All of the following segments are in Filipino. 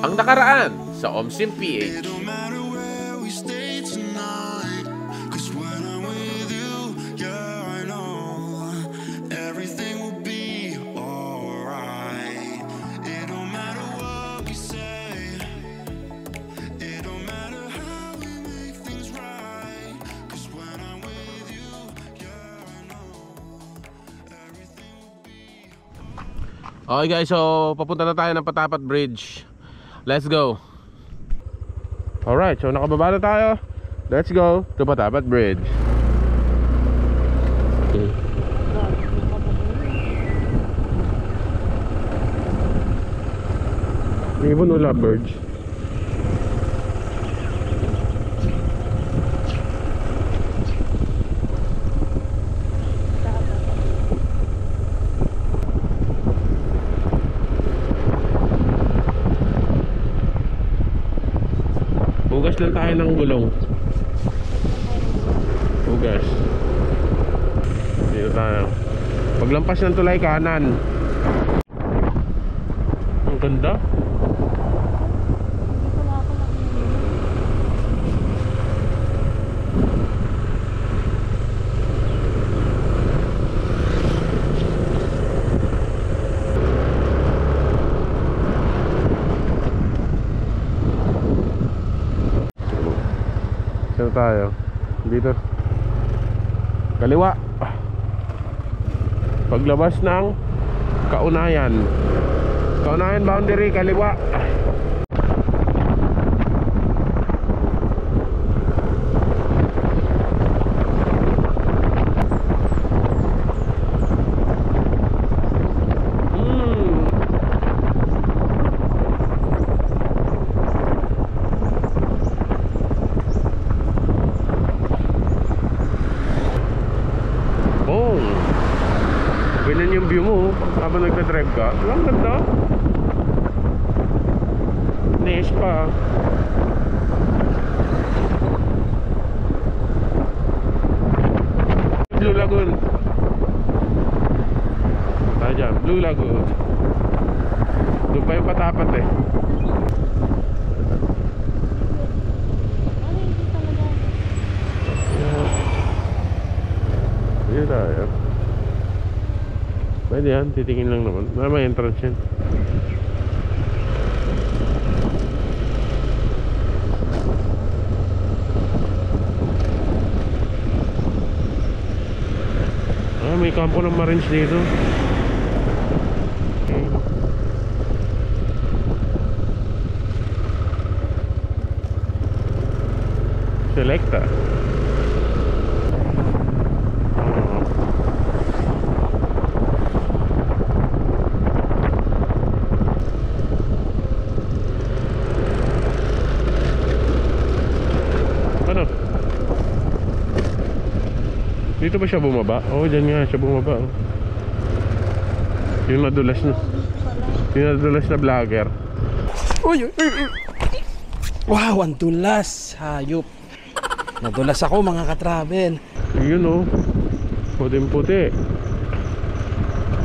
Ang nakaraan sa OMSIM PH. Okay guys, so papunta na tayo ng Patapat Bridge. Let's go. Alright, so nakababa na tayo. Let's go to Patapat Bridge. Ibon o lovebirds. Hugas lang tayo ng gulong. Hugas. Dito tayo. Paglampas ng tulay kanan. Ang ganda. Saan tayo? Dito. Kaliwa. Paglabas ng Kaunayan. Kaunayan boundary, kaliwa. Ganyan yung view mo habang nagdadrive ka. Ang ganda. Nice pa. Blue Lagoon. Tayo dyan, Blue Lagoon. Doon pa yung Patapat eh. Dito tayo. Pwede yan, titingin lang naman. May entrance yan. May kampo ng Marines dito. Okay. Selecta. Dito ba siya bumaba? Oo, dyan nga siya bumaba. Yung nadulas na. Yung nadulas na vlogger. Uy, uy, uy. Wow, ang dulas. Hayop. Nadulas ako mga katravel. Yun o. Puting puti.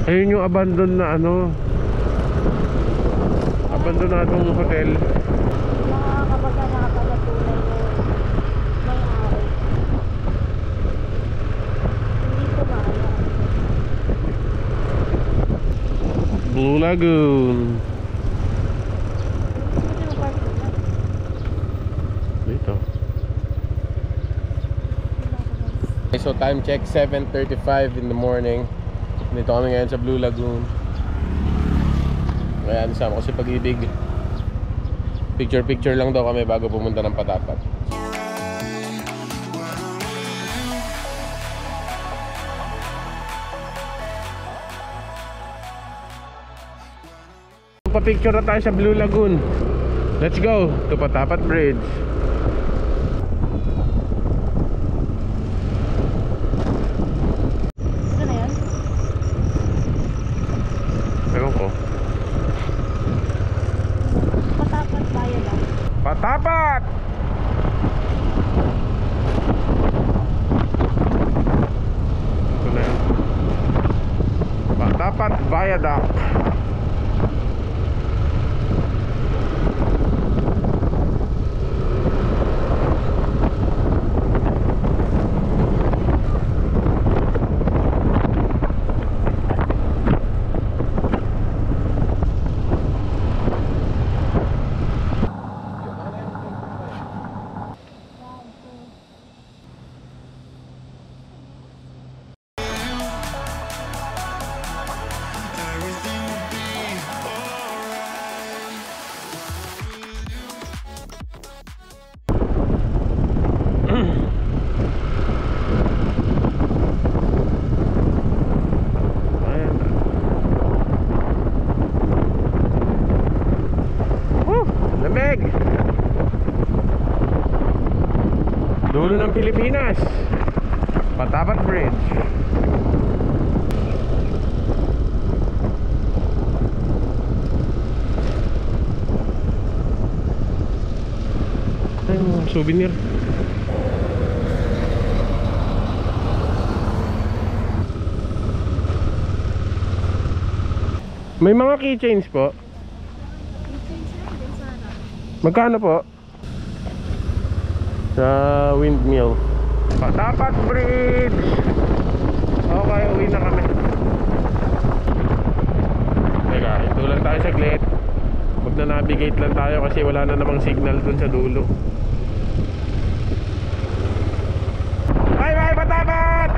Ayun yung abandon na ano. Abandonadong hotel. Blue Lagoon. Dito. Okay, so time check 7:35 in the morning. Dito kami ngayon sa Blue Lagoon. Kaya nisama ko si Pag-ibig. Picture lang daw kami bago pumunta ng Patapat. Pa-picture na tayo sa Blue Lagoon. Let's go to Patapat Bridge. Ito na yan? Ewan ko. Patapat bayan lang. Patapat! Ito na yan. Patapat Viaduct. Pilipinas. Patapat Bridge. Ay, mga souvenir. May mga keychains po. Magkano po? Sa windmill. Patapat Bridge. Okay, uwi na kami. Teka, ito lang tayo saglit. Huwag na navigate lang tayo kasi wala na namang signal dun sa dulo. Bye bye Patapat!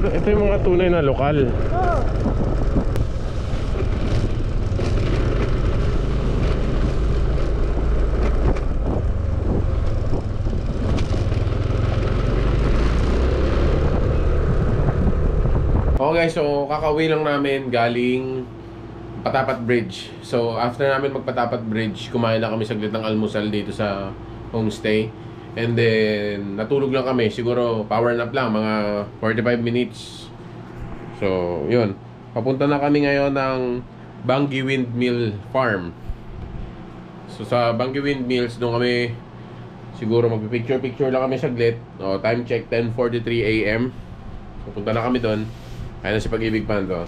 Ito yung mga tunay na lokal. Oo. Okay guys, so kakauwi lang namin galing Patapat Bridge. So after namin magpatapat Bridge, kumain na kami saglit ng almusal dito sa homestay. And then natulog lang kami, siguro power nap lang, mga 45 minutes. So yun, papunta na kami ngayon ng Bangi Windmill Farm. So sa Bangi Windmills, doon kami siguro magpipicture-picture lang kami saglit. O, time check 10:43 AM. So punta na kami doon. Kaya na si Pag-ibig Pando.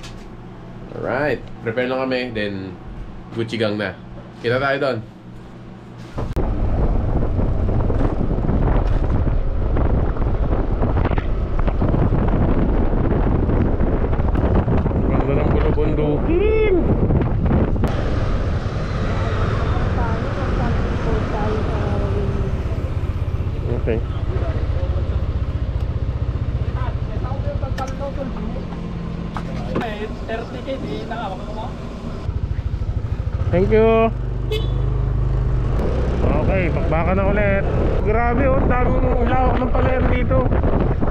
Alright, prepare lang kami, then Gucci gang na. Kita tayo doon. Ganda ng bulubundukin. Okay. Thank you. Okay, pakbaka na ulit. Grabe oh, daming lawak ng paler dito.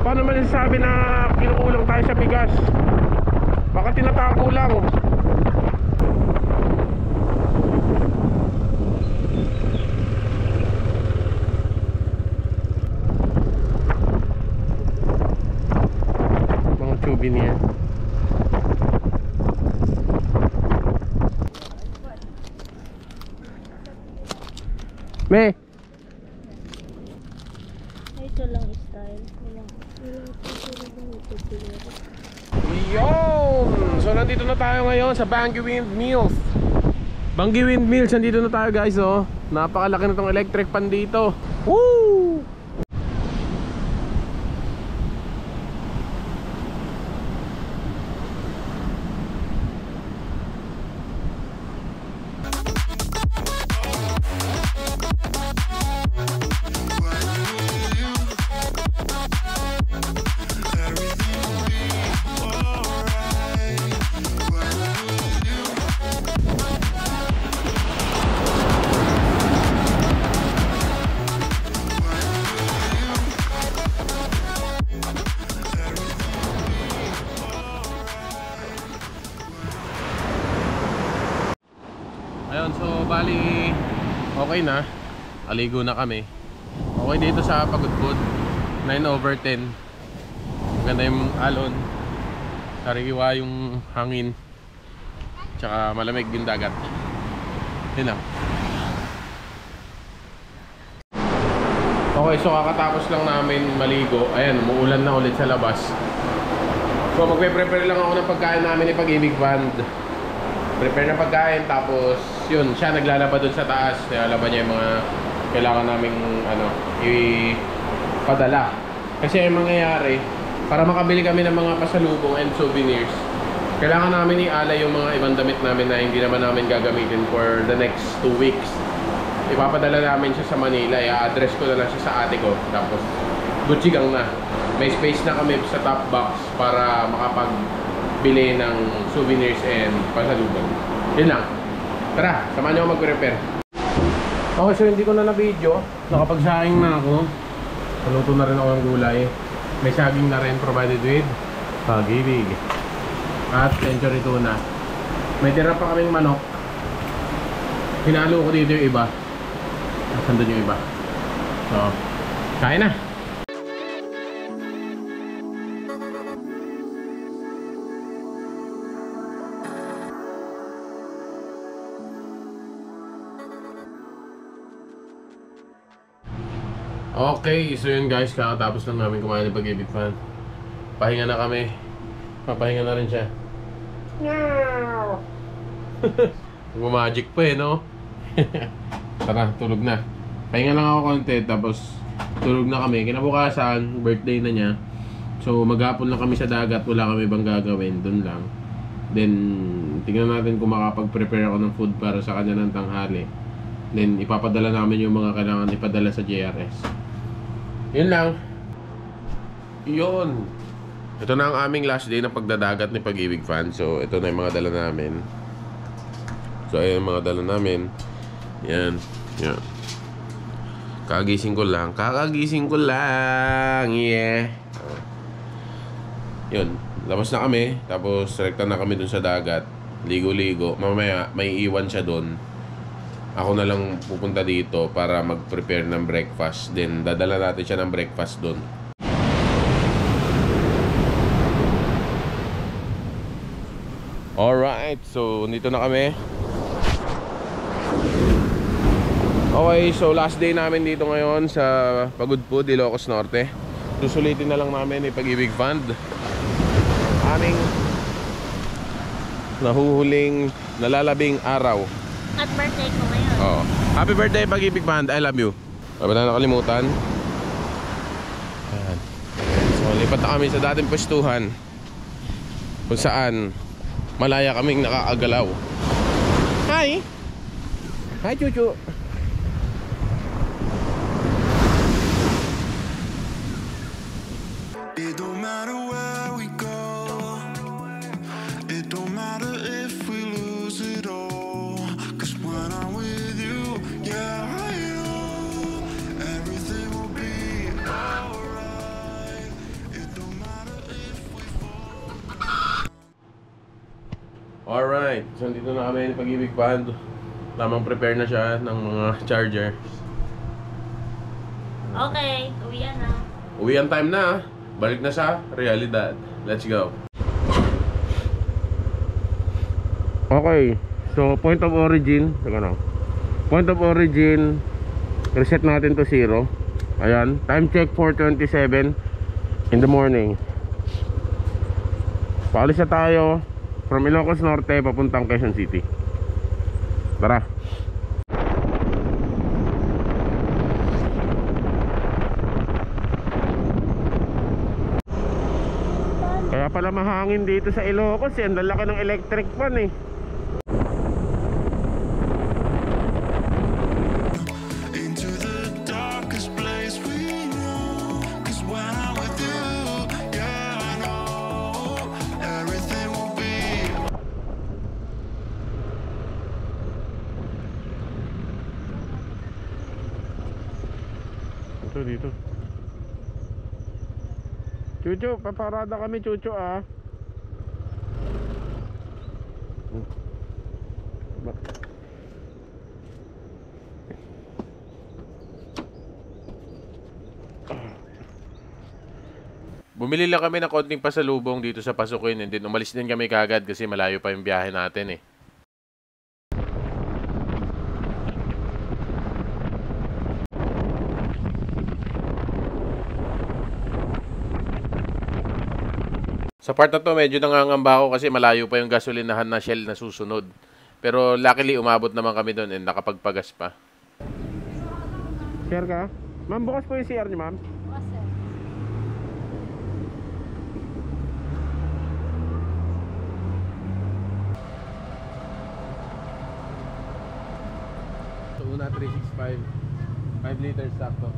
Paano man sabi na kinukulang tayo sa bigas? Baka tinatago lang. Mga souvenir. Me. Ito lang style. Walang Yun! So nandito na tayo ngayon sa Bangi Windmills. Bangi Windmills, nandito na tayo guys oh. Napakalaki na tong electric pan dito. Woo! Ayun, so bali okay na. Aligo na kami. Okay dito sa Pagudpud. 9/10. Maganda yung alon. Sariwa yung hangin. Tsaka malamig yung dagat. Yun lang. Okay, so kakatapos lang namin maligo. Ayan, umuulan na ulit sa labas. So magpe-prepare lang ako ng pagkain namin ni Pag-ibig Band. Prepare na pagkain, tapos yun, siya naglalaba dun sa taas. Nilalaba niya yung mga kailangan naming ipadala. Kasi yung mangyayari, para makabili kami ng mga pasalubong and souvenirs, kailangan namin ialay yung mga ibang damit namin na hindi naman namin gagamitin for the next 2 weeks. Ipapadala namin siya sa Manila, i-address ko na lang siya sa ate ko. Tapos, Gucci gang na. May space na kami sa top box para makapagbili ng souvenirs and pasalubong. Yun lang. Tara, samahan niyo ako mag-prepare. Okay, so hindi ko na na-video. Nakapagsaing na ako. Paluto na rin ako ng gulay. May saging na rin provided with Pag-ibig. At century tuna. May tira pa kaming manok. Hinalo ko dito yung iba. Nasaan doon yung iba? So, kain na! Okay, so yun guys, kakatapos lang namin kumain ng Pag-ibig Fan. Pahinga na kami. Papahinga na rin siya. Magic pa eh, no? Tara, tulog na. Pahinga lang ako konti, tapos tulog na kami. Kinabukasan, birthday na niya. So maghapon lang kami sa dagat, wala kami bang gagawin, dun lang. Then, tingnan natin kung makapag-prepare ako ng food para sa kanya ng tanghali. Then, ipapadala namin yung mga kailangan ipadala sa JRS. Yun lang. Yun. Ito na ang aming last day ng pagdadagat ni Pag-ibig Fan. So, ito na yung mga dala namin. So, ayun yung mga dala namin. Yan. Yan. Kakagising ko lang. Kakagising ko lang. Yeah. Yun. Labas na kami. Tapos, rekta na kami dun sa dagat. Ligo-ligo. Mamaya, may iwan siya dun. Ako na lang pupunta dito para mag-prepare ng breakfast. Then, dadala natin siya ng breakfast doon. Alright, so nito na kami. Okay, so last day namin dito ngayon sa Pagudpud, Ilocos Norte. Susulitin na lang namin yung Pag-ibig Fund. Aming nahuhuling nalalabing araw. At birthday ko ngayon. Oh. Happy birthday, Pag-ibig Band. I love you. Wala na nakalimutan. Ayan. So, lipat na kami sa dating pwestuhan kung saan malaya kaming nakakagalaw. Hi! Hi, Chuchu! It don't matter where we go. It don't matter if we lose it all. Cause when I'm with you, yeah, I know everything will be alright. It don't matter if we fall. Alright, so dito na kami ni Pag-ibig Band. Tamang prepare na siya ng mga charger. Okay, uwian na. Uwian time na. Balik na sa realidad. Let's go. Okay, so point of origin. Teka na. Point of origin, reset natin to 0. Ayan, time check 4:27 in the morning. Paalis na tayo from Ilocos Norte papuntang Quezon City. Tara. Kaya pala mahangin dito sa Ilocos eh. Ang lalaki ng electric fan eh. Into the darkest place we know. Cause when I'm with you, yeah, I know everything will be. Ito dito. Chucho, paparada kami Chucho ah. Bumili lang kami ng konting pasalubong dito sa Pasukin, and then umalis din kami kagad kasi malayo pa yung biyahe natin eh. Sa part na to, medyo nangangamba ako kasi malayo pa yung gasolinahan na Shell na susunod. Pero luckily, umabot naman kami doon and nakapagpagas pa. Share ka? Ma'am, bukas po yung CR niyo, ma'am. So, una 365. 5 liters sakto.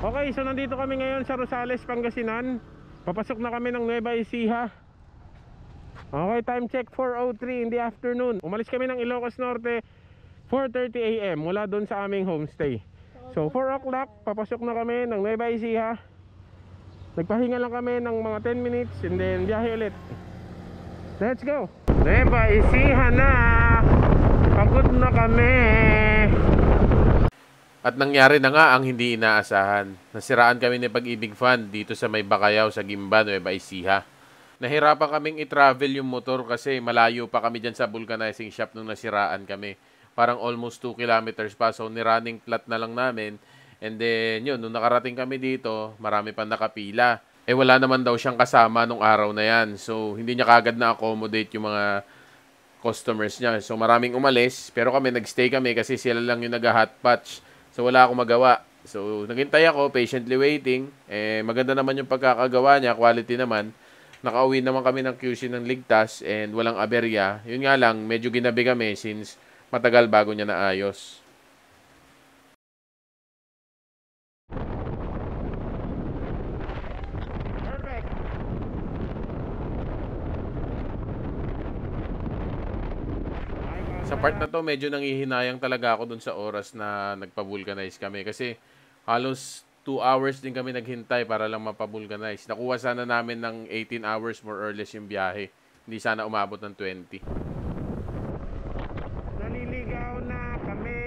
Okay, so nandito kami ngayon sa Rosales, Pangasinan. Papasok na kami ng Nueva Ecija. Okay, time check 4:03 in the afternoon. Umalis kami ng Ilocos Norte 4:30 AM mula doon sa aming homestay. So 4 o'clock, papasok na kami ng Nueva Ecija. Nagpahinga lang kami ng mga 10 minutes and then biyahe ulit. Let's go! Nueva Ecija na! Pagod na kami! At nangyari na nga ang hindi inaasahan. Nasiraan kami ng Pag-ibig Fund dito sa may Bacayao sa Gimba, Nueva Ecija. Nahirapan kaming i-travel yung motor kasi malayo pa kami dyan sa vulcanizing shop nung nasiraan kami. Parang almost 2 kilometers pa. So nirunning flat na lang namin. And then yun, nung nakarating kami dito, marami pa nakapila. Eh wala naman daw siyang kasama nung araw na yan. So hindi niya kagad na-accommodate yung mga customers niya. So maraming umalis. Pero kami, nagstay kami kasi sila lang yung nag-hotpatch. So wala akong magawa. So naghintay ako, patiently waiting. Eh maganda naman yung pagkakagawa niya, quality naman. Nakauwi naman kami ng QC ng ligtas and walang aberya. Yun nga lang, medyo ginabi kami since matagal bago niya naayos. Perfect. Sa part na to, medyo nangihinayang talaga ako dun sa oras na nagpa-vulcanize kami. Kasi halos 2 hours din kami naghintay para lang mapabulganize. Nakuha sana namin ng 18 hours more or less yung biyahe. Hindi sana umabot ng 20. Naliligaw na kami!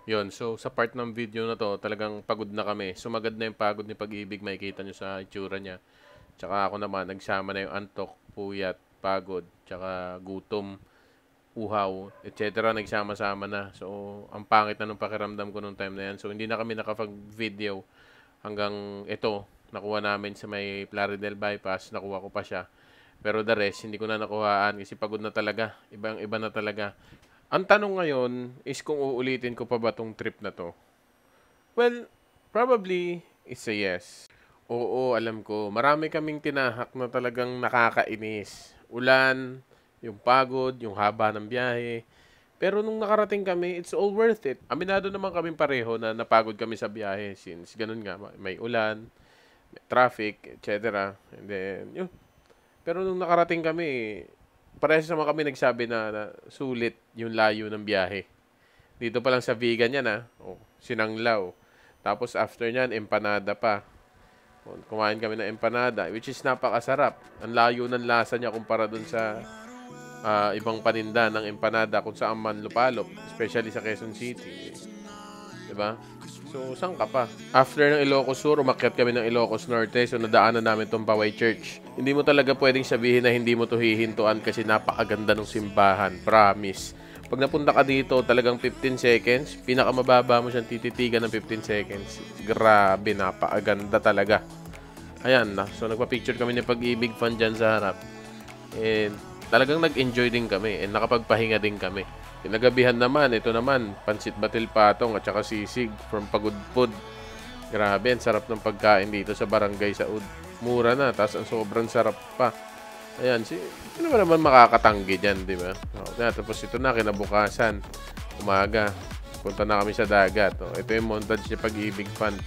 Yon, so sa part ng video na to, talagang pagod na kami. Sumagad na yung pagod ni Pag-ibig, makikita nyo sa itsura niya. Tsaka ako naman, nagsama na yung antok, puyat, pagod, tsaka gutom, uhaw, etc. Nagsama-sama na. So, ang pangit na nung pakiramdam ko nung time na yan. So, hindi na kami nakapag-video hanggang ito. Nakuha namin sa may Plaridel Bypass. Nakuha ko pa siya. Pero the rest, hindi ko na nakuhaan kasi pagod na talaga. Ibang-iba na talaga. Ang tanong ngayon is kung uulitin ko pa ba tong trip na to? Well, probably it's a yes. Oo, alam ko. Marami kaming tinahak na talagang nakakainis. Ulan, yung pagod, yung haba ng biyahe. Pero nung nakarating kami, it's all worth it. Aminado naman kami pareho na napagod kami sa biyahe since ganun nga, may ulan, may traffic, etc. And then, yun. Pero nung nakarating kami, parehas naman kami nagsabi na sulit yung layo ng biyahe. Dito pa lang sa Vigan yan, ha. Oh, sinanglaw. Tapos after nyan, empanada pa. Kumain kami ng empanada, which is napakasarap. Ang layo ng lasa niya kumpara dun sa ibang paninda ng empanada kung saan man lupalop, especially sa Quezon City. Diba? So, saan ka pa? After ng Ilocos Sur, umakyat kami ng Ilocos Norte, so nadaanan namin itong Paway Church. Hindi mo talaga pwedeng sabihin na hindi mo to hihintuan kasi napakaganda ng simbahan. Promise. Pag napunta ka dito, talagang 15 seconds, pinakamababa mo siyang tititigan ng 15 seconds. Grabe, napakaganda talaga. Ayan na. So, nagpa-picture kami ng Pag-ibig fan dyan sa harap. And talagang nag-enjoy din kami. And nakapagpahinga din kami. Pinagabihan naman, ito naman, pansit batil patong at saka sisig from Pagudpud. Grabe, ang sarap ng pagkain dito sa Barangay Saud. Mura na, tapos ang sobrang sarap pa. Ayan, sino naman makakatanggi dyan, di ba? Tapos ito na, kinabukasan, umaga, punta na kami sa dagat. Ito yung montage niya Pag-ibig fan.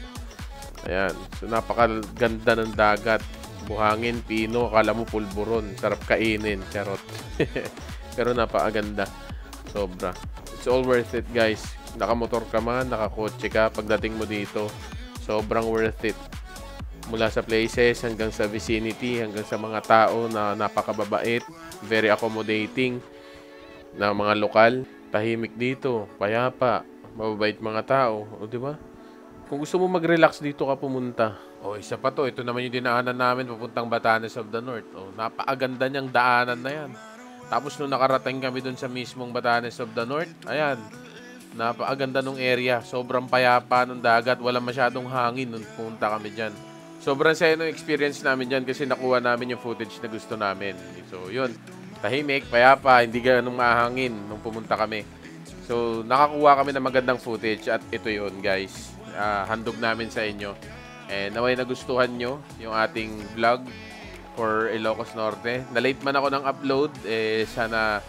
Ayan, so napakaganda ng dagat. Buhangin, pino, akala mo pulburon. Sarap kainin, charot. Pero napakaganda. Sobra. It's all worth it, guys. Nakamotor ka man, nakakotse ka, pagdating mo dito, sobrang worth it. Mula sa places hanggang sa vicinity, hanggang sa mga tao na napakababait, very accommodating na mga lokal. Tahimik dito, payapa, mababait mga tao. O, di ba? Kung gusto mo mag-relax dito ka pumunta. O, isa pa to. Ito naman yung dinaanan namin papuntang Batanes of the North. O, napakaganda niyang daanan na yan. Tapos nung nakarating kami dun sa mismong Batanes of the North, ayan, napakaganda nung area. Sobrang payapa nung dagat. Walang masyadong hangin nung pumunta kami dyan. Sobrang saya nung experience namin dyan kasi nakuha namin yung footage na gusto namin. So, yun. Tahimik, payapa, hindi ganun mahangin nung pumunta kami. So, nakakuha kami ng magandang footage at ito yun, guys. Handog namin sa inyo. And naway nagustuhan nyo yung ating vlog for Ilocos Norte. Na-late man ako ng upload, sana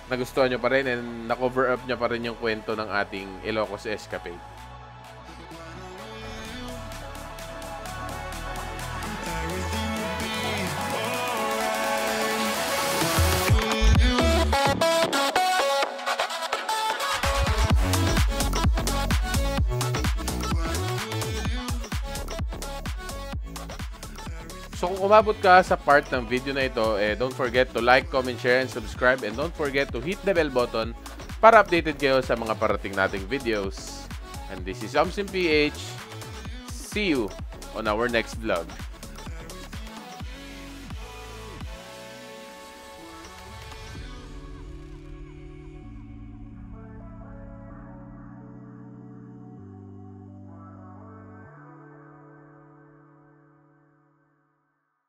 nagustuhan nyo pa rin and na-cover up nyo pa rin yung kwento ng ating Ilocos Escapade. So kung umabot ka sa part ng video na ito, don't forget to like, comment, share, and subscribe. And don't forget to hit the bell button para updated kayo sa mga parating nating videos. And this is Omsim PH. See you on our next vlog.